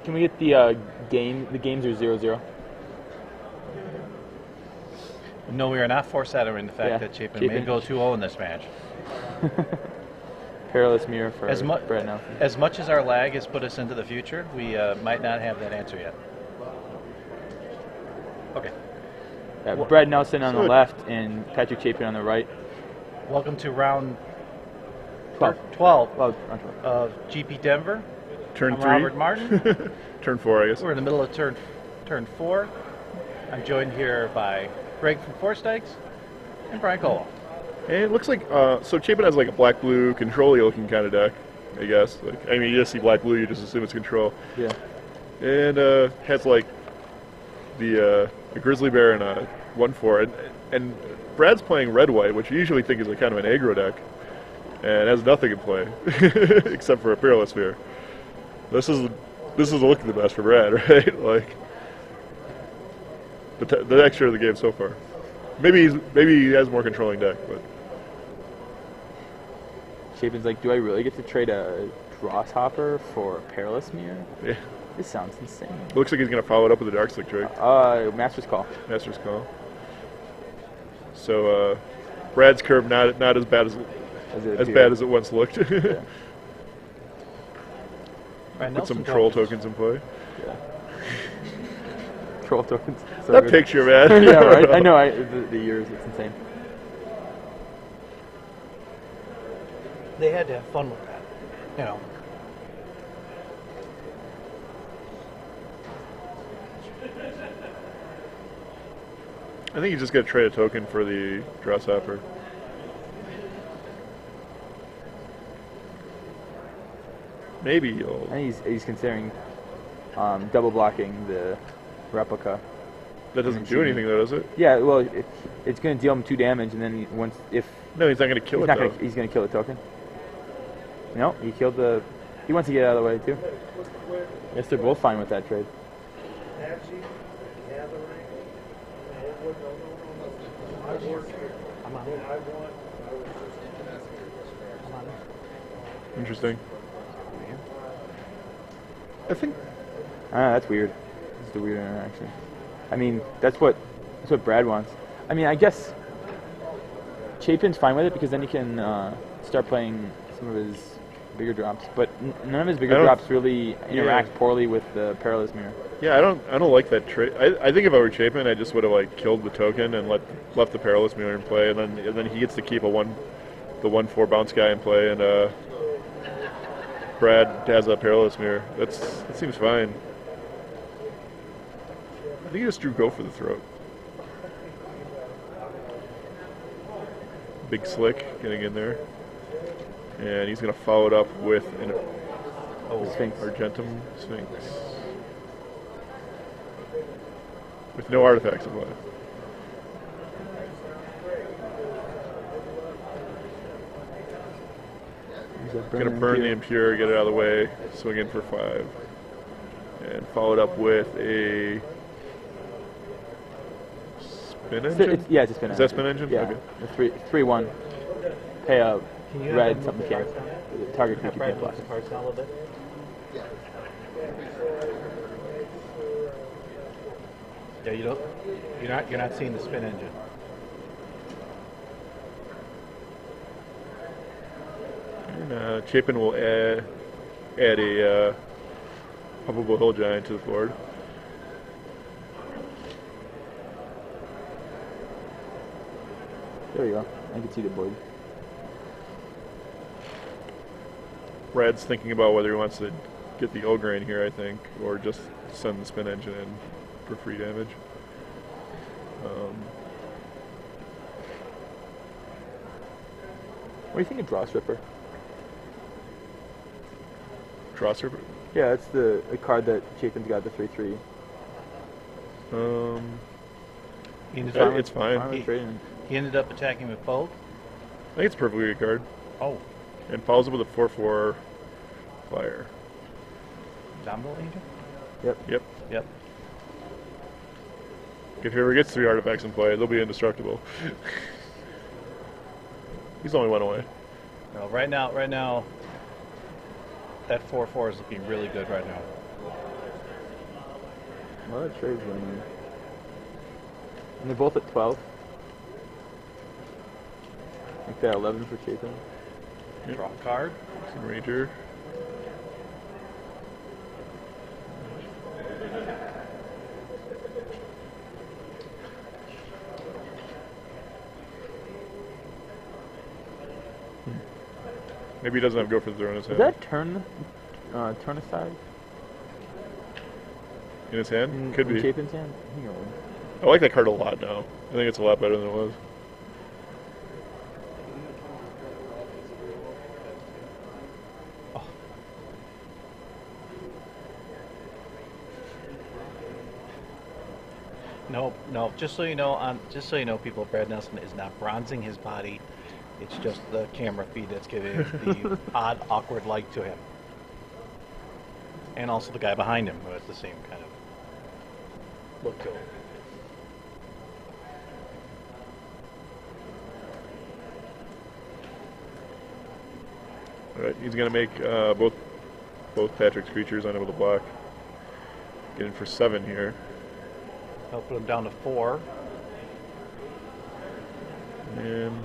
Can we get the game? The games are 0-0. No, we are not foreshadowing the fact that Chapin may go 2-0 in this match. Perilous mirror for Brad Nelson. As much as our lag has put us into the future, we might not have that answer yet. Okay. Yeah, Brad Nelson on the left and Patrick Chapin on the right. Welcome to round 12. 12 12. of GP Denver. Turn I'm 3. Robert Martin. Turn 4, I guess. We're in the middle of turn 4. I'm joined here by Greg from Four Stakes and Brian Cole. And it looks like, so Chapin has like a black-blue control-y looking kind of deck, I guess. Like, I mean, you just see black-blue, you just assume it's control. Yeah. And has like the Grizzly Bear and a 1/4. And Brad's playing red-white, which you usually think is a kind of an aggro deck, and has nothing in play except for a Perilous Sphere. This is looking the best for Brad, right? Like the extra of the game so far. Maybe he has more controlling deck, but Chapin's like, do I really get to trade a Grasshopper for a Perilous Mirror? yeah. This sounds insane. It looks like he's going to follow it up with a Dark Slick trade. Master's Call. Master's Call. So Brad's curve not as bad as it once looked. Yeah. Put some troll tokens in play. Yeah. Troll tokens. So that good. picture, man. Yeah, right. I know. The years. It's insane. They had to have fun with that, you know. I think you just got to trade a token for the Grasshopper. Maybe you'll. I think he's considering double blocking the replica. That doesn't do anything, though, does it? Yeah, well, it's going to deal him 2 damage, and then No, he's not going to kill it, though. He's going to kill the token. No, he killed the. He wants to get out of the way too. I guess they're both fine with that trade. Interesting. I think. That's weird. This is the weird interaction. I mean, that's what Brad wants. I mean, I guess Chapin's fine with it because then he can start playing some of his bigger drops. But none of his bigger drops really interact poorly with the Perilous Mirror. Yeah, I don't like that trade. I think if I were Chapin, I just would have like killed the token and left the Perilous Mirror in play, and then he gets to keep the 1/4 bounce guy in play, and Brad has a Perilous Mirror. That seems fine. I think he just drew go for the throat. Big Slick getting in there, and he's going to follow it up with an Sphinx. Argentum Sphinx with no artifacts in play. Going to burn the Impure, get it out of the way, swing in for 5, and follow it up with a spin engine? It's a spin engine. Is that spin engine? Yeah. Okay. 3/1. Pay a red something can't. Target creature can't block. Yeah, you're not seeing the spin engine. And Chapin will add a Pumpable Hill Giant to the board. There you go. I can see the board. Brad's thinking about whether he wants to get the Ogre in here, I think, or just send the spin engine in for free damage. What do you think of Draw Stripper? Draw Stripper? Yeah, that's the card that Chapin's got, the 3/3. It's fine. He ended up attacking with both. I think it's a perfectly good card. Oh. And follows it with a 4/4 flyer. Dominal Angel? Yep. If he ever gets 3 artifacts in play, they'll be indestructible. He's only 1 away. No, right now, that 4/4 is looking really good right now. A lot of trades going on. And they're both at 12. I think they're 11 for Chapin. Yep. Draw a card. Some Ranger. Maybe he doesn't have Go for the Throne in his Is hand. that turn aside? In his hand? In, Could in be. Chapin's hand? I think it would. I like that card a lot now. I think it's a lot better than it was. No. Just so you know, people, Brad Nelson is not bronzing his body. It's just the camera feed that's giving the odd, awkward light to him, and also the guy behind him who has the same kind of look to him. Alright, he's going to make both Patrick's creatures unable to block. Getting for 7 here. I'll put him down to 4. And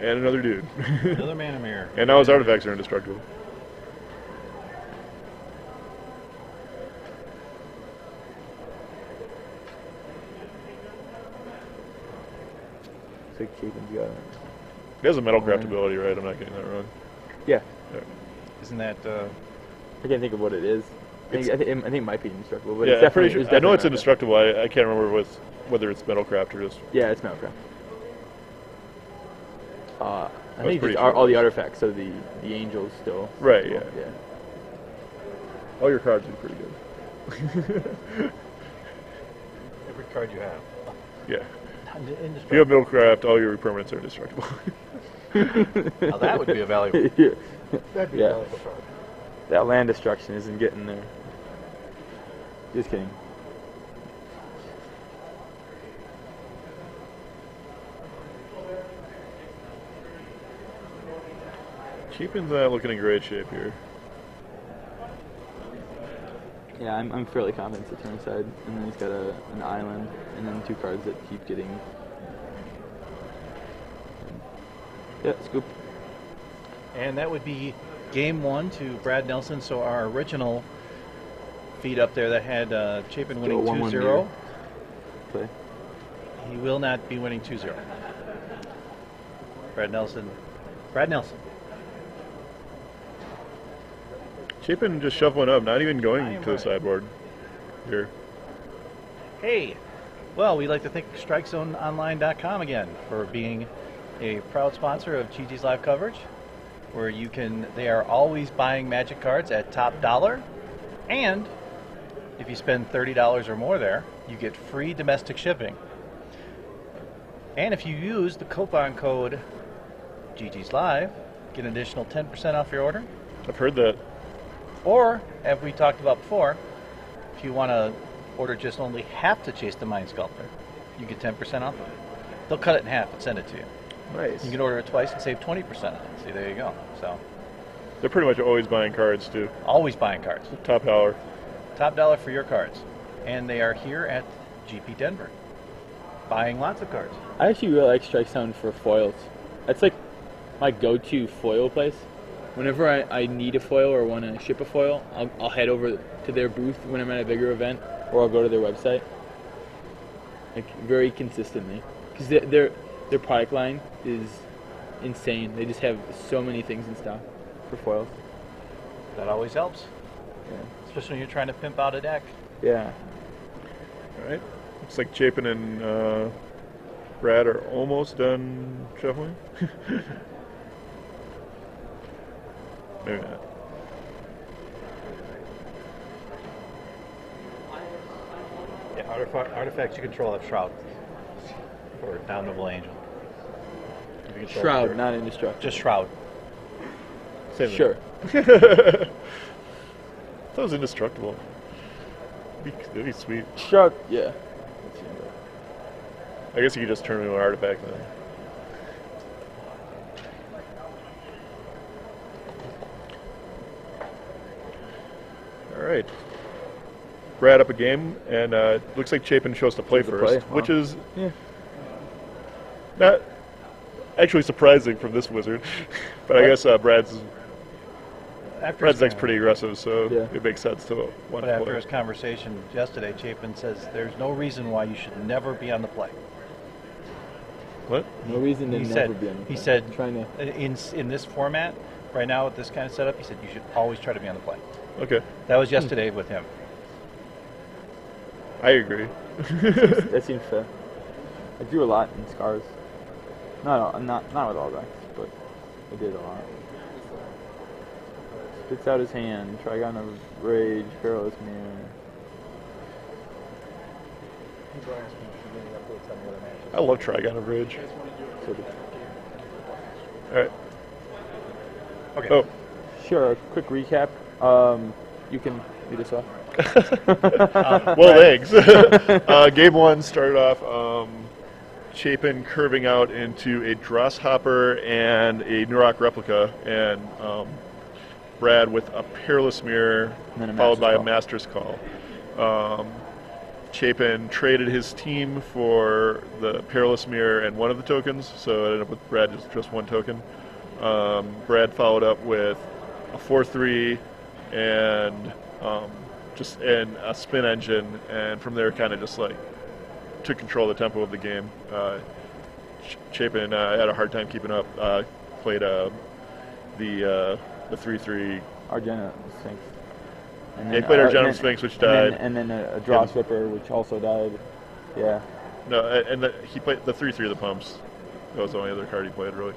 another dude. Another mana mirror. And now his artifacts are indestructible. Looks like Chapin's got it. He has a Metalcraft ability, right? I'm not getting that wrong. Yeah. Isn't that I can't think of what it is. I think it might be indestructible, but Yeah, it's I'm pretty definitely, sure. I know it's Metalcraft. indestructible. I can't remember whether it's Metalcraft or just. Yeah, it's Metalcraft. I was think pretty just sure. all the artifacts, so the angels still. Right, yeah. Yeah. All your cards are pretty good. every card you have? Yeah. Indestructible. If you have Metalcraft, all your permanents are indestructible. Now that would be a valuable. Yeah. That'd be Yeah. a valuable card. That land destruction isn't getting there. Just kidding. Chapin's looking in great shape here. Yeah, I'm fairly confident it's a turn side, and then he's got an island, and then 2 cards that keep getting. Yeah, scoop. And that would be game 1 to Brad Nelson. So our original feed up there that had Chapin winning 1-1 2-0. mirror. Play. He will not be winning 2-0. Brad Nelson. Chapin just shuffling up, not even going I am to the right. sideboard here. Hey, well, we'd like to thank StrikeZoneOnline.com again for being a proud sponsor of GG's live coverage, where they are always buying Magic cards at top dollar, and if you spend $30 or more there, you get free domestic shipping. And if you use the coupon code GG's Live, get an additional 10% off your order. I've heard that. Or, as we talked about before, if you want to order just only half to Chase the Mind Sculptor, you get 10% off of it. They'll cut it in half and send it to you. Nice. You can order it twice and save 20% on it. See, there you go. So, They're pretty much always buying cards too. always buying cards. Top dollar. Top dollar for your cards. And they are here at GP Denver, buying lots of cards. I actually really like Strike Sound for foils. That's like my go-to foil place. Whenever I need a foil or want to ship a foil, I'll head over to their booth when I'm at a bigger event, or I'll go to their website. Like very consistently, because their product line is insane. They just have so many things in stock for foils. That always helps, Yeah. especially when you're trying to pimp out a deck. Yeah. All right. Looks like Chapin and Brad are almost done shuffling. Maybe not. Yeah, artifacts you control have Shroud. Or Downable Angel. If you control Shroud, Shroud. not indestructible. Just Shroud. Same thing. Sure. That was indestructible. That'd be sweet. Shroud. Yeah. I guess you could just turn into an artifact then. All right. Brad up a game, and looks like Chapin chose to play Chose to first, play, wow. which is Yeah. not actually surprising from this wizard. But I guess Brad's deck's pretty aggressive, so Yeah. it makes sense to want But to after play. his conversation yesterday, Chapin says there's no reason why you should never be on the play. What? No reason to He never said, be on the he play. said Trying to. in this format, right now with this kind of setup, he said you should always try to be on the play. Okay, That was yesterday with him. I agree. That seems fair. I drew a lot in Scars. Not with all decks, but I did a lot. Spits out his hand. Trigon of Rage. Perilous Mirror. I love Trigon of Rage. So the, All right. Okay. Oh, sure. Quick recap. You can lead us off. well, thanks. Game one started off Chapin curving out into a Drosshopper and a Nurok replica, and Brad with a Perilous Mirror, And then a followed by a Master's Master's Call. Chapin traded his team for the Perilous Mirror and one of the tokens, so it ended up with Brad just one token. Brad followed up with a 4/3 and and a spin engine, and from there kind of just like took control of the tempo of the game. Chapin had a hard time keeping up. Played the 3/3. Argena Sphinx. And Yeah, he played Argena and then- Sphinx, which and died. then a Draw Stripper, which also died. Yeah. No, he played the 3/3 of the pumps. That was the only other card he played, really.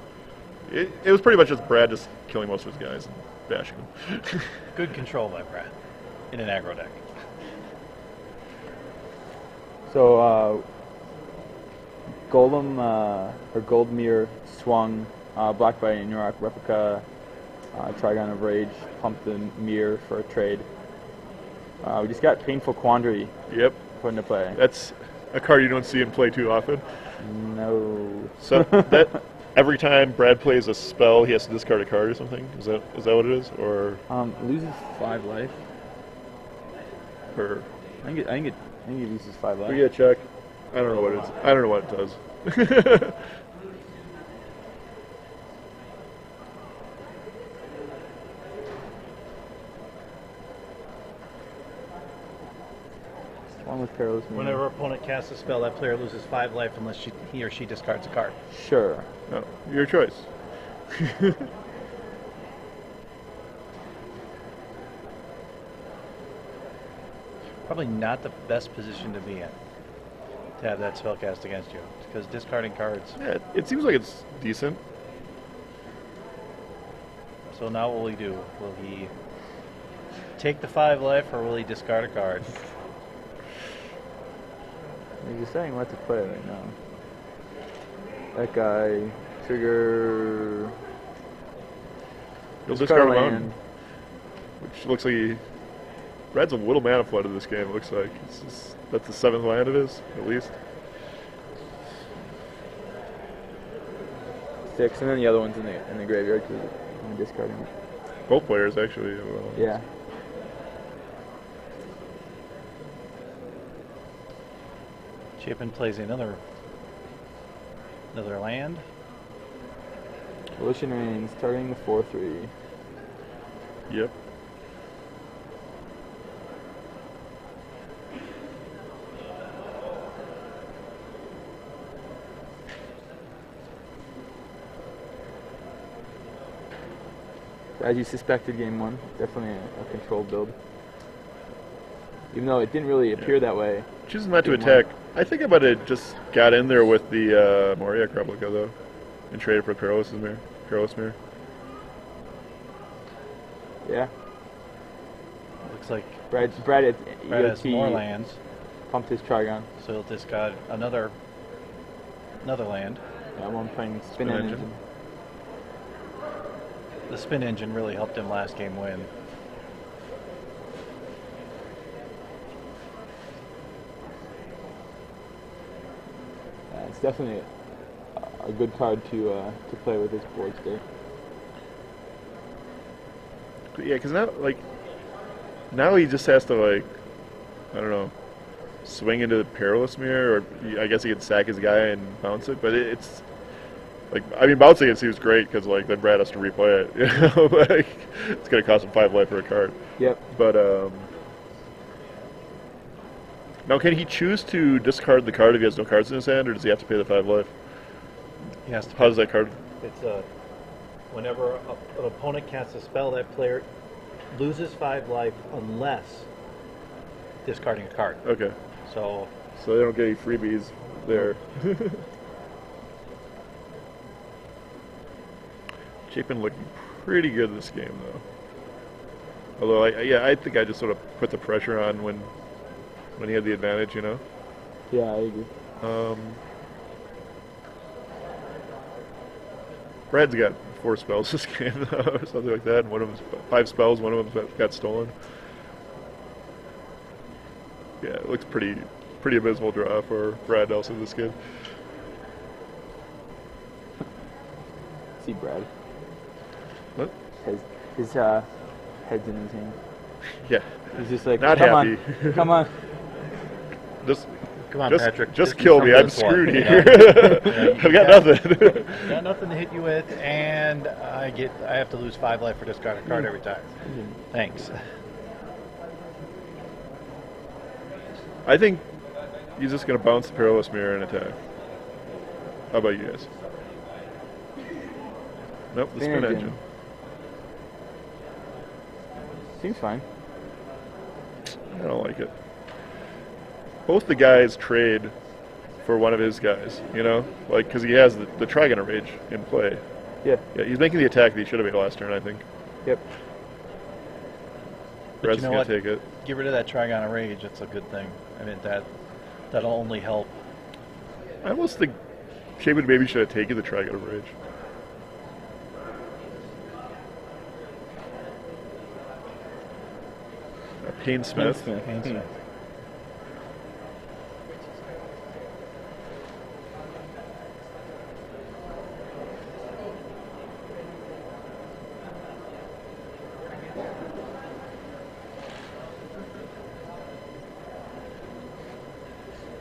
It was pretty much just Brad just killing most of his guys and bashing them. Good control by Brad in an aggro deck. So, Golem, or Goldmere swung, blocked by a Nurok replica, Trigon of Rage, pumped the mirror for a trade. We just got Painful Quandary Yep, put into play. that's a card you don't see him play too often. No. So that every time Brad plays a spell, he has to discard a card or something. Is that what it is, or Loses 5 life. or? I think it loses 5 life. We get a check. I don't know what it is. I don't know what it does. One with Perilous Mirror. Whenever opponent casts a spell, that player loses 5 life unless he or she discards a card. Sure. No, your choice. Probably not the best position to be in to have that spell cast against you, because discarding cards. Yeah, it seems like it's decent. So now what will he do? Will he take the 5 life, or will he discard a card? You're deciding what to play right now. That guy, trigger. You'll discard land. one, which looks like Brad's a little mana flood in this game. It looks like that's the 7th land it is, at least. 6, and then the other one's in the graveyard because I'm discarding it. Both players actually. Well, Yeah. Chapin plays another land. Volition Reigns, targeting the 4/3. Yep. As you suspected, game 1, definitely a controlled build. Even though it didn't really appear that way. Choosing not to Game attack. I think I might have just got in there with the Moriak replica though, and traded for Perilous Mirror. Yeah. Looks like Brad at Brad has EOT more lands, pumped his Trigon. so he'll discard another land. Yeah, one playing Spin Spin Engine. Engine. The spin engine really helped him last game win. It's definitely a good card to play with his board state. Yeah, because now he just has to I don't know, swing into the perilous mirror, or I guess he could sack his guy and bounce it. But it's like, I mean, bouncing it seems great because like then Brad has to replay it. You know, like it's gonna cost him 5 life for a card. Yep. But now can he choose to discard the card if he has no cards in his hand, or does he have to pay the 5 life? He has to. How does that card? It's whenever an opponent casts a spell, that player loses 5 life unless discarding a card. Okay. So So they don't get any freebies there. Chapin looking pretty good this game, though. Although, I think I just sort of put the pressure on when he had the advantage, you know? Yeah, I agree. Brad's got 4 spells this game, though, or something like that, and one of them's 5 spells, one of them got stolen. Yeah, it looks pretty abysmal draw for Brad Nelson this game. See Brad. What? His head's in his hand. Yeah. He's just like, Not come happy. on, come on. come on, Just, Patrick. just kill me. come I'm this one. screwed Yeah. here. Yeah, I've got nothing. Got nothing to hit you with, and I have to lose 5 life for discard a card every time. Thanks. I think he's just going to bounce the Perilous Mirror and attack. How about you guys? Nope, the spin engine. Seems fine. I don't like it. Both the guys trade for one of his guys, you know? Like, because he has the Trigon Rage in play. Yeah. Yeah, he's making the attack that he should have made last turn, I think. Yep. But Red's you know going what? to take it. Get rid of that Trigon of Rage. It's a good thing. I mean, that'll only help. I almost think Chapin maybe should have taken the Trigon of Rage. Payne Smith. Painsmith.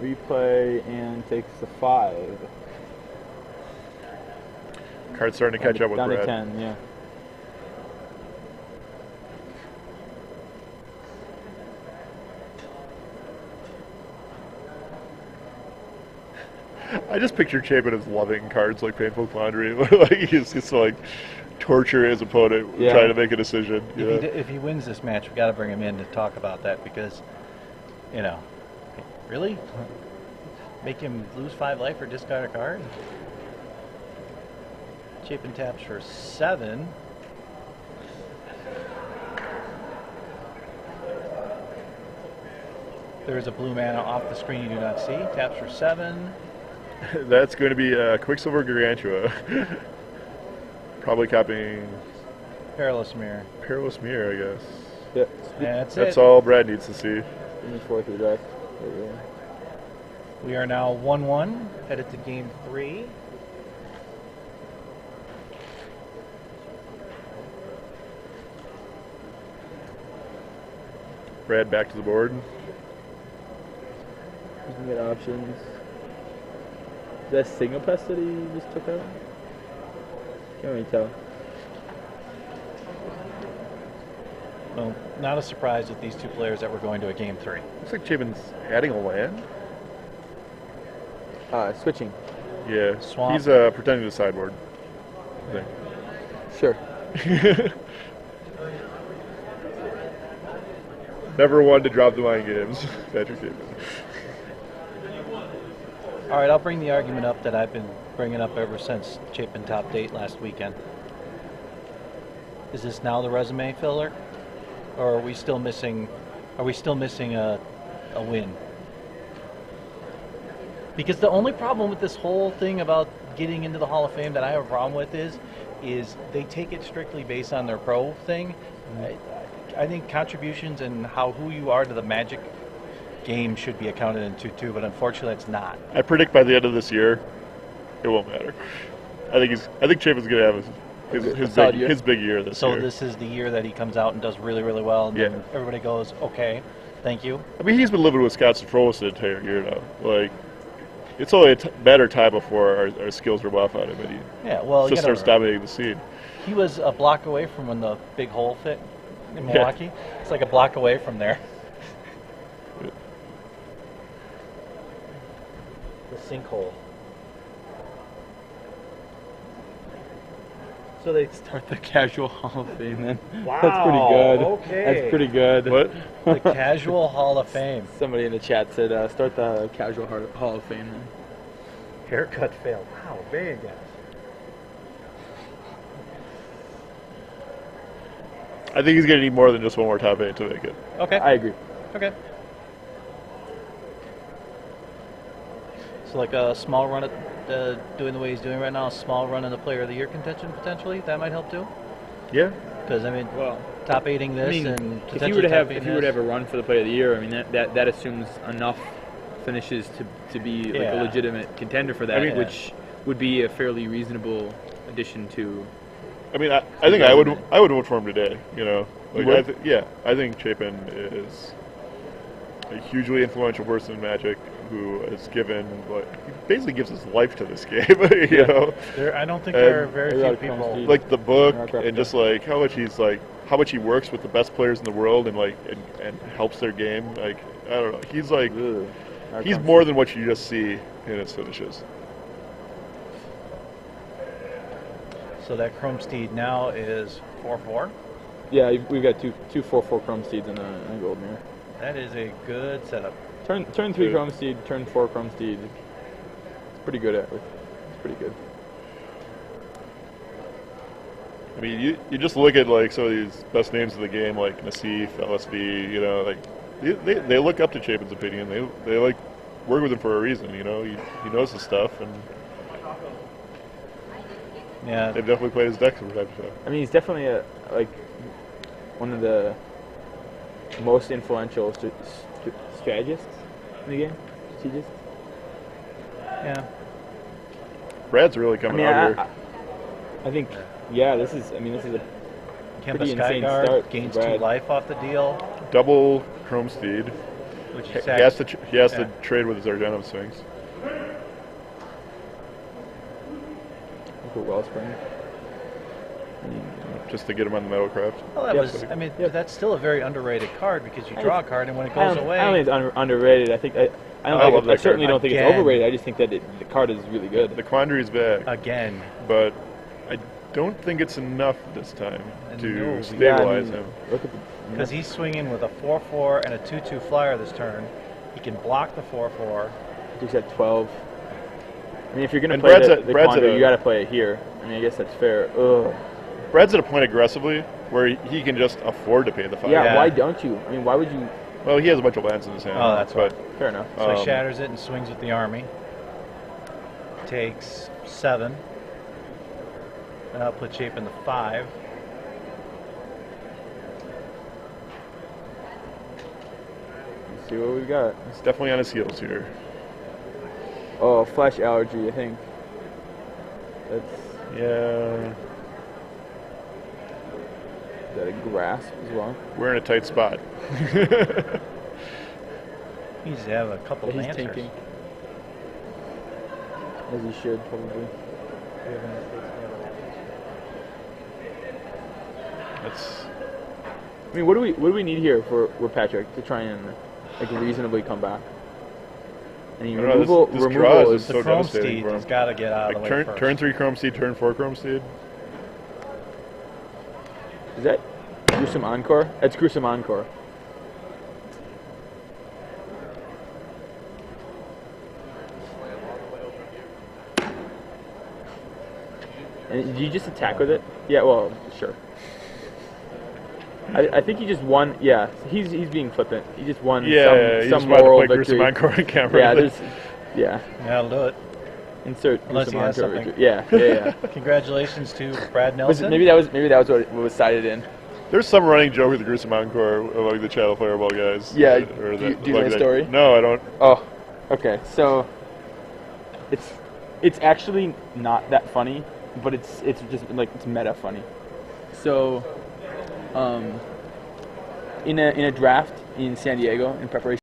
Replay and takes the 5. Card's starting to catch up with Down Brad. to 10, yeah. I just picture Chapin as loving cards like Painful Quandary. Like he's just like torture his opponent trying to make a decision. If he wins this match, we got to bring him in to talk about that because, you know, really, make him lose 5 life or discard a card. Chapin taps for 7. There is a blue mana off the screen you do not see. Taps for 7. That's going to be Quicksilver Gargantua. Probably copying Perilous Mirror. Perilous Mirror, I guess. Yep. That's all Brad needs to see. Give me 4 through the deck. There we go. We are now 1-1, headed to game 3. Brad back to the board. You can get options. Is that Signal Pest that he just took out? Can't really tell. Well, not a surprise with these two players that we're going to a game 3. Looks like Chapin's adding a land. Switching. Yeah, Swamp. he's pretending to sideboard. I think. Sure. Never one to drop the mind games, Patrick Chapin. All right, I'll bring the argument up that I've been bringing up ever since Chapin topped 8 last weekend. Is this now the resume filler, or are we still missing? Are we still missing a win? Because the only problem with this whole thing about getting into the Hall of Fame that I have a problem with is they take it strictly based on their pro thing. I think contributions and who you are to the Magic game should be accounted into too, but unfortunately it's not. I predict by the end of this year, it won't matter. I think Chapin's gonna have his big year this year. So this is the year that he comes out and does really, really well, and then everybody goes, okay, Thank you. I mean, he's been living with Scott Citrolis the entire year now. Like, it's only a matter of time before our skills rub off on him, and he Yeah, well, just starts dominating the scene. he was a block away from when the big hole fit in Milwaukee. Yeah. It's like a block away from there. The sinkhole. So they start the casual Hall of Fame then. Wow, That's pretty good. okay. That's pretty good. What? The Casual Hall of Fame. Somebody in the chat said start the casual Hall of Fame then. Haircut failed. Wow, very good. I think he's going to need more than just one more top 8 to make it. Okay. I agree. Okay. So like a small run at doing the way he's doing right now, a small run in the Player of the Year contention potentially. That might help too. Yeah. Because I mean, Well, top 8ing this I mean, and if you were to have potentially a run for the Player of the Year, I mean that assumes enough finishes to be like Yeah. a legitimate contender for that, I mean- which would be a fairly reasonable addition to. I mean, I think I would vote for him today. You know, You like would? I think Chapin is a hugely influential person in Magic who has given, like, he basically gives his life to this game. You know, I don't think And there are very a few lot of people. Chrome Speed. like the book Warcraft and just like how much he works with the best players in the world and and helps their game. Like, I don't know, he's like Ugh. he's more than what you just see in his finishes. So that Chrome Steed now is 4/4. Yeah, we've got two 4/4 Chrome Steeds and a Gold Mirror. That is a good setup. Turn 3 Yeah. Chrome Steed, turn 4 Chrome Steed. It's pretty good at it. It's pretty good. I mean, you just look at like some of these best names of the game, like Nassif, LSV. You know, like they look up to Chapin's opinion. They like work with him for a reason. You know, he knows his stuff, and Yeah. they've definitely played his deck from time to time. I mean, he's definitely one of the most influential strategists in the game. Strategists. Yeah. Brad's really I coming mean, out here. I think, yeah, this is a Kemba pretty insane Skyguard start gains for 2 Brad. life off the deal, Double Chrome Steed. which He is has to yeah. trade with his Argenum Sphinx. Look at Wellspring. Just to get him on the Metalcraft. Well, that Yep. was. I mean, Yep. that's still a very underrated card because you draw a card and when it I goes don't away, think it's underrated. I think I I love that I certainly card. don't think it's Again. overrated. I just think that the card is really good. The Quandary's back, again, but I don't think it's enough this time to No, stabilize him. Look at the because he's swinging with a 4/4 and a 2/2 flyer this turn. He can block the 4/4. he's at 12. I mean, if you're gonna And play Brad's the at- Brad's at Quandary, a- you gotta play it here. I mean, I guess that's fair. Ugh. Brad's at a point aggressively where he can just afford to pay the 5. Yeah, Yeah. why don't you? I mean, why would you? Well, he has a bunch of lands in his hand. Oh, that's but Fair enough. So he Um, shatters it and swings with the army. Takes 7. And I'll put Chapin the 5. Let's see what we got. he's definitely on his heels here. Oh, flash allergy. I think that's Yeah, is that a grasp as well. we're in a tight spot. He needs to have a couple But of he's answers. tanking, as he should probably. That's I mean, what do we need here for Patrick to try and like reasonably come back? I mean, I don't know, this draw removal is is so The Chrome devastating Steed for him. has got to get out of like the way first. turn 3 Chrome Steed, turn 4 Chrome Steed. Is that gruesome encore? That's gruesome encore. And do you just attack with it? Yeah, well, sure. I think he just won. Yeah, he's being flippant. He just won Yeah, he some just wanted to moral play Gruesome victory. Encore on camera. Yeah, there's yeah. Yeah, I'll do it. Insert Unless gruesome he has encore something. victory. Yeah. Congratulations to Brad Was Nelson. it, maybe that was what was cited in. There's some running joke with the Gruesome Encore among the Channel Fireball guys. Yeah, Or do you know the that- story? No, I don't. Oh, okay. So it's actually not that funny, but it's just like it's meta funny. So in a draft, in San Diego in preparation